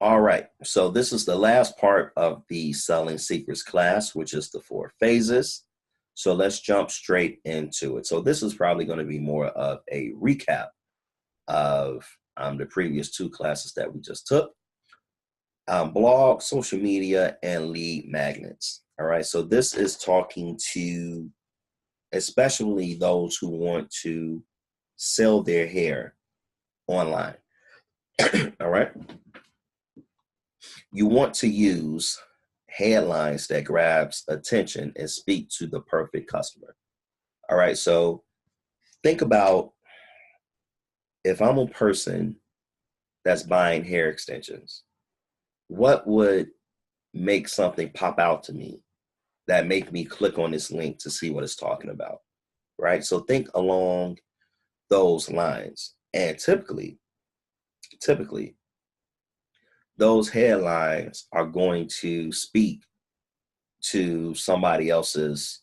All right. So this is the last part of the Selling Secrets class, which is the 4 phases. So let's jump straight into it. So this is probably going to be more of a recap of the previous 2 classes that we just took. Blog, social media, and lead magnets. All right. So this is talking to especially those who want to sell their hair online. All right. You want to use headlines that grabs attention and speak to the perfect customer. All right. So think about if I'm a person that's buying hair extensions, what would make something pop out to me that make me click on this link to see what it's talking about, right? So think along those lines. And typically, those headlines are going to speak to somebody else's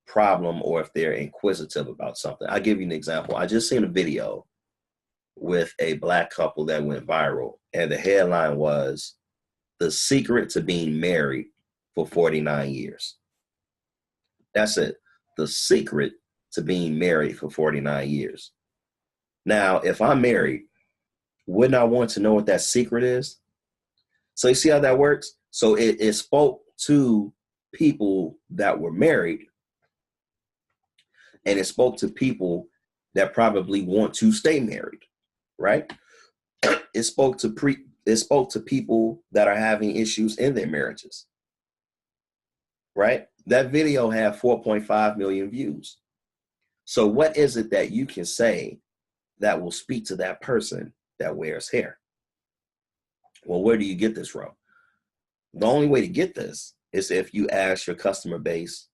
problem, or if they're inquisitive about something. I'll give you an example. I just seen a video with a Black couple that went viral, and the headline was "The Secret to Being Married for 49 Years." That's it. The secret to being married for 49 years. Now, if I'm married, wouldn't I want to know what that secret is? So you see how that works? So it spoke to people that were married, and it spoke to people that probably want to stay married, right? It spoke to people that are having issues in their marriages, right? That video had 4.5 million views. So what is it that you can say that will speak to that person that wears hair? Well, where do you get this from? The only way to get this is if you ask your customer base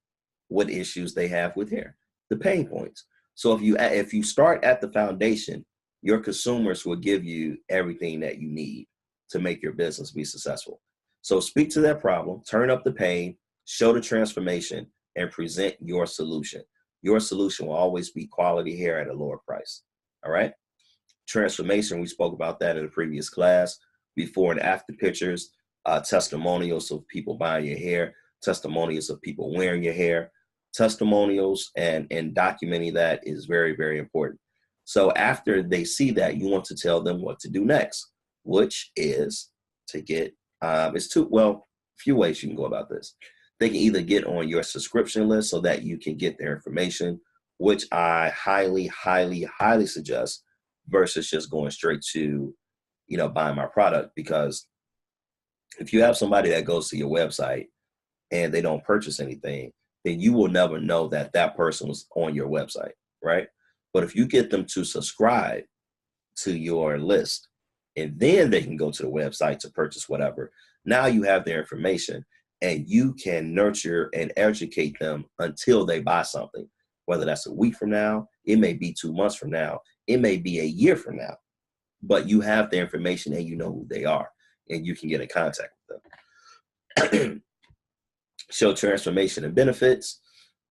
what issues they have with hair, the pain points. So if you start at the foundation, your consumers will give you everything that you need to make your business be successful. So speak to that problem, turn up the pain, show the transformation, and present your solution. Your solution will always be quality hair at a lower price. All right. Transformation, we spoke about that in the previous class. Before and after pictures, testimonials of people buying your hair, testimonials of people wearing your hair, testimonials and documenting that is very, very important. So after they see that, you want to tell them what to do next, which is to get, few ways you can go about this. They can either get on your subscription list so that you can get their information, which I highly, highly, highly suggest, versus just going straight to, buying my product. Because if you have somebody that goes to your website and they don't purchase anything, then you will never know that that person was on your website, right? But if you get them to subscribe to your list, and then they can go to the website to purchase whatever, now you have their information, and you can nurture and educate them until they buy something, whether that's a week from now, it may be 2 months from now, it may be a year from now, but you have their information and you know who they are, and you can get in contact with them. Show transformation and benefits.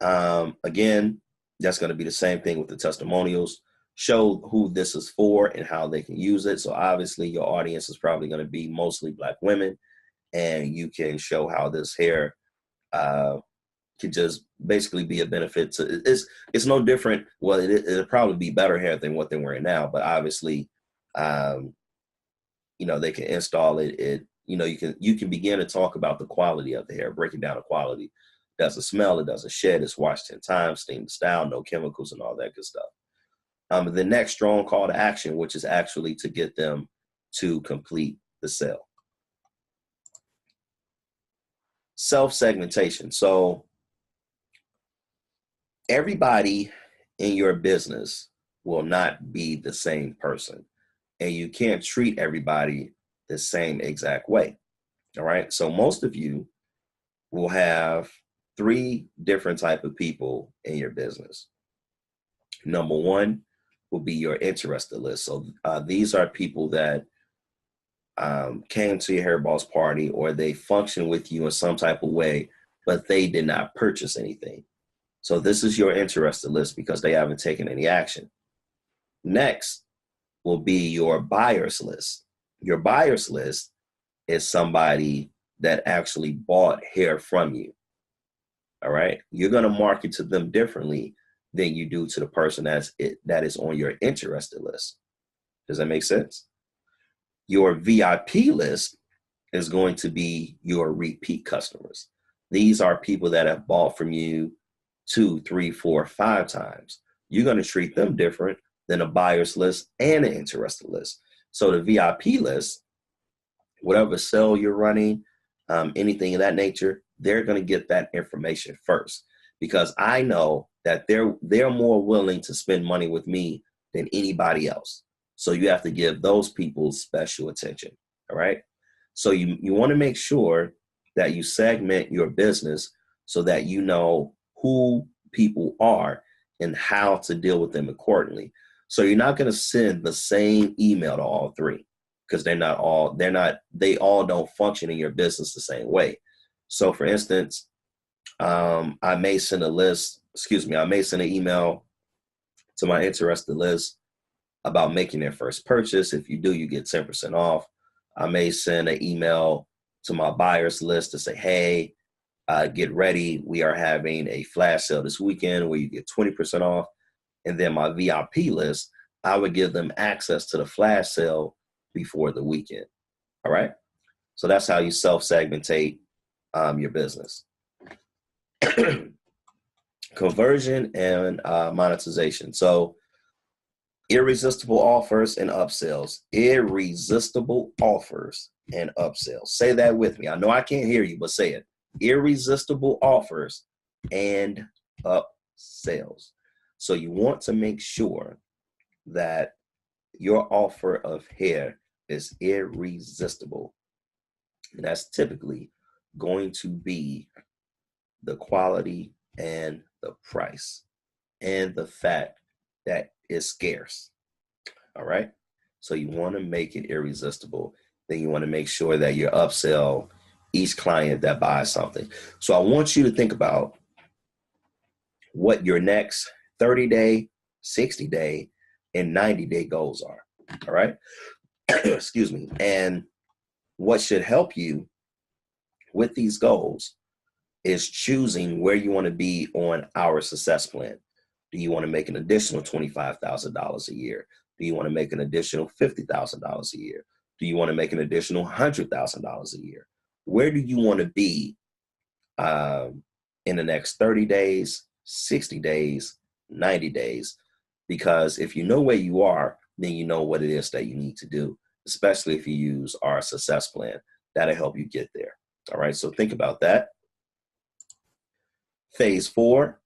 Again, that's going to be the same thing with the testimonials. Show who this is for and how they can use it. So obviously your audience is probably going to be mostly Black women, and you can show how this hair can just basically be a benefit to. It's no different. Well, it'll probably be better hair than what they're wearing now, but obviously, they can install it. You can begin to talk about the quality of the hair, breaking down the quality. It doesn't smell, it doesn't shed, it's washed 10 times, steamed to style, no chemicals and all that good stuff. The next strong call to action, which is actually to get them to complete the sale. Self-segmentation. So everybody in your business will not be the same person, and you can't treat everybody the same exact way. All right. So most of you will have 3 different type of people in your business. Number 1 will be your interested list. So these are people that came to your Hair Boss party, or they function with you in some type of way, but they did not purchase anything. So this is your interested list because they haven't taken any action. Next will be your buyers list. Your buyer's list is somebody that actually bought hair from you. All right. You're going to market to them differently than you do to the person that is on your interested list. Does that make sense? Your VIP list is going to be your repeat customers. These are people that have bought from you 2, 3, 4, 5 times. You're going to treat them different than a buyer's list and an interested list. So the VIP list, whatever sale you're running, anything of that nature, they're going to get that information first, because I know that they're more willing to spend money with me than anybody else. So you have to give those people special attention. All right. So you want to make sure that you segment your business so that you know who people are and how to deal with them accordingly. So you're not going to send the same email to all three, because they all don't function in your business the same way. So for instance, I may send an email to my interested list about making their first purchase. If you do, you get 10% off. I may send an email to my buyers list to say, hey, get ready. We are having a flash sale this weekend where you get 20% off. And then my VIP list, I would give them access to the flash sale before the weekend. All right. So that's how you self-segmentate your business. Conversion and monetization. So irresistible offers and upsells. Irresistible offers and upsells. Say that with me. I know I can't hear you, but say it. Irresistible offers and upsells. So you want to make sure that your offer of hair is irresistible. And that's typically going to be the quality and the price and the fact that it's scarce. All right. So you want to make it irresistible. Then you want to make sure that you upsell each client that buys something. So I want you to think about what your next 30-day, 60-day, and 90-day goals are. All right. Excuse me. And what should help you with these goals is choosing where you want to be on our success plan. Do you want to make an additional $25,000 a year? Do you want to make an additional $50,000 a year? Do you want to make an additional $100,000 a year? Where do you want to be in the next 30 days, 60 days, 90 days? Because if you know where you are, then you know what it is that you need to do, especially if you use our success plan. That'll help you get there. All right, so think about that. Phase 4.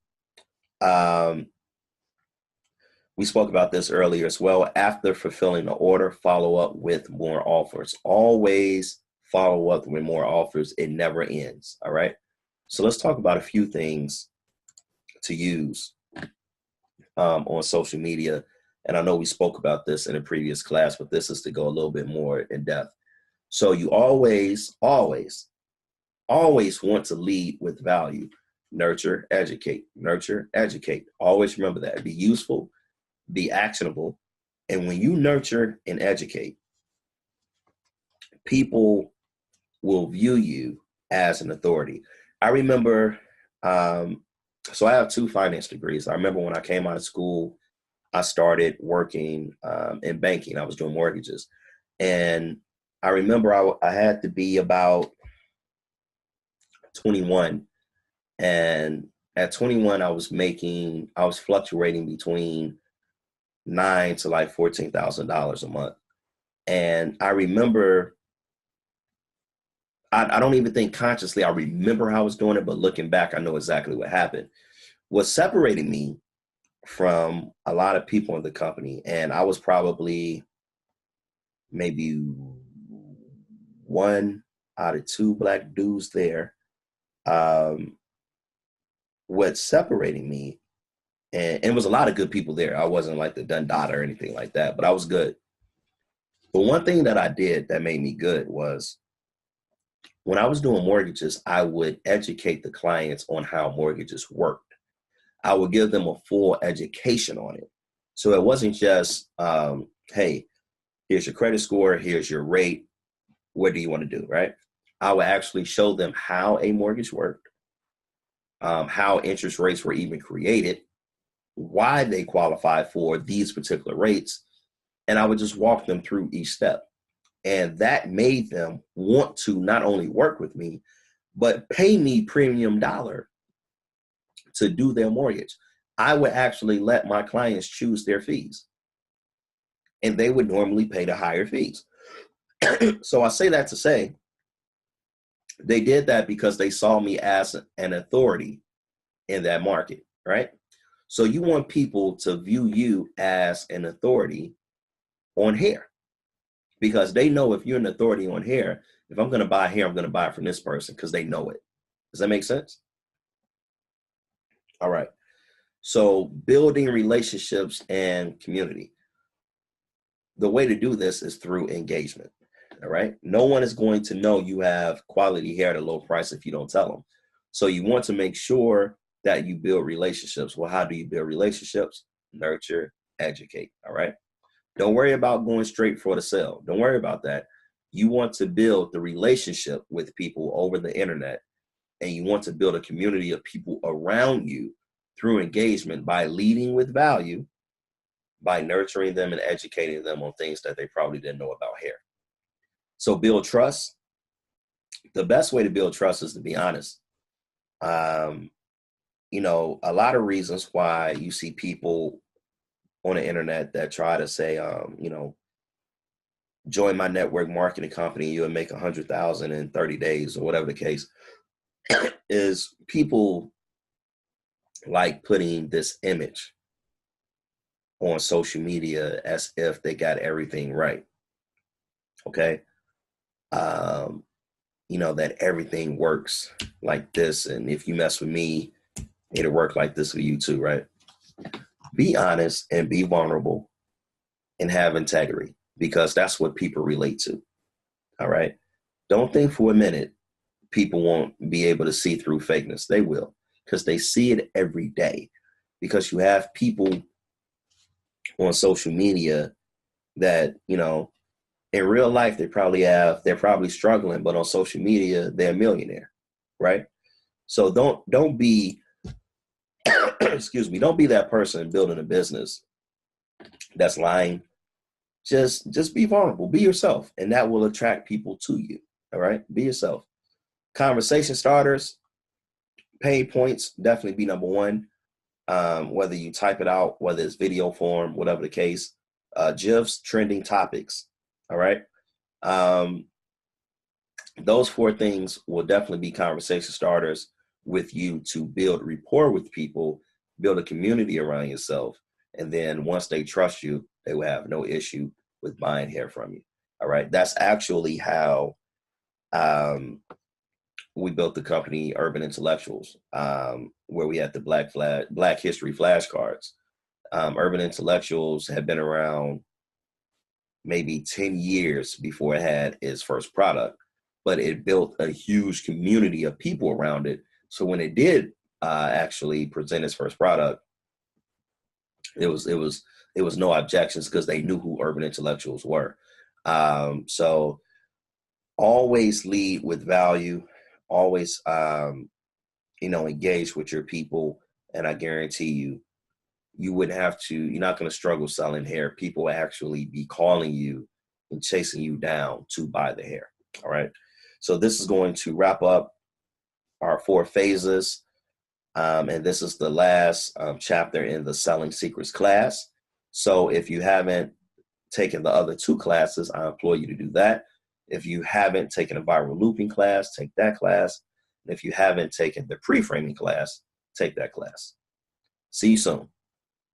We spoke about this earlier as well. After fulfilling the order, follow up with more offers. Always follow up with more offers. It never ends. All right. So let's talk about a few things to use on social media. And I know we spoke about this in a previous class, but this is to go a little bit more in depth. So you always want to lead with value. Nurture, educate, nurture, educate. Always remember that. Be useful, be actionable. And when you nurture and educate, people will view you as an authority. I remember, so I have 2 finance degrees. I remember when I came out of school, I started working in banking. I was doing mortgages. And I remember I had to be about 21. And at 21, I was fluctuating between $9,000 to like $14,000 a month. And I remember, I don't even think consciously I remember how I was doing it, but looking back, I know exactly what happened. What separated me from a lot of people in the company, and I was probably maybe 1 out of 2 Black dudes there. What separated me, and it was a lot of good people there. I wasn't like the Dundada or anything like that, but I was good. But one thing that I did that made me good was when I was doing mortgages, I would educate the clients on how mortgages worked. I would give them a full education on it. So it wasn't just, hey, Here's your credit score. Here's your rate. What do you want to do, right? I would actually show them how a mortgage worked, how interest rates were even created, why they qualify for these particular rates, and I would just walk them through each step. And that made them want to not only work with me, but pay me premium dollar to do their mortgage. I would actually let my clients choose their fees, and they would normally pay the higher fees. So I say that to say, they did that because they saw me as an authority in that market, right? So you want people to view you as an authority on hair, because they know if you're an authority on hair, if I'm going to buy hair, I'm going to buy it from this person because they know it. Does that make sense? All right. So building relationships and community. The way to do this is through engagement. All right. No one is going to know you have quality hair at a low price if you don't tell them. So you want to make sure that you build relationships. Well, how do you build relationships? Nurture, educate. All right. Don't worry about going straight for the sale. Don't worry about that. You want to build the relationship with people over the internet, and you want to build a community of people around you through engagement by leading with value, by nurturing them and educating them on things that they probably didn't know about hair. So build trust. The best way to build trust is to be honest. You know, a lot of reasons why you see people on the internet that try to say, you know, join my network marketing company, you'll make 100,000 in 30 days or whatever the case, is people like putting this image on social media as if they got everything right. Okay. You know, that everything works like this. And if you mess with me, it'll work like this for you too, right? Be honest and be vulnerable and have integrity, because that's what people relate to. All right. Don't think for a minute people won't be able to see through fakeness. They will, because they see it every day. Because you have people on social media that, you know, in real life they're probably struggling, but on social media they're a millionaire, right? So don't be excuse me, don't be that person building a business that's lying. Just be vulnerable, be yourself, and that will attract people to you. All right, be yourself. Conversation starters, pain points, definitely be number one. Whether you type it out, whether it's video form, whatever the case. GIFs, trending topics. All right. Those four things will definitely be conversation starters with you to build rapport with people, build a community around yourself. And then once they trust you, they will have no issue with buying hair from you. All right. That's actually how we built the company Urban Intellectuals, where we had the Black History flashcards. Urban Intellectuals had been around maybe 10 years before it had its first product, but it built a huge community of people around it. So when it did actually present its first product, it was no objections, because they knew who Urban Intellectuals were. So always lead with value, always engage with your people, and I guarantee you wouldn't have to, you're not going to struggle selling hair. People will actually be calling you and chasing you down to buy the hair. All right. So this is going to wrap up our 4 phases. And this is the last chapter in the Selling Secrets class. So if you haven't taken the other 2 classes, I implore you to do that. If you haven't taken a viral looping class, take that class. And if you haven't taken the pre-framing class, take that class. See you soon.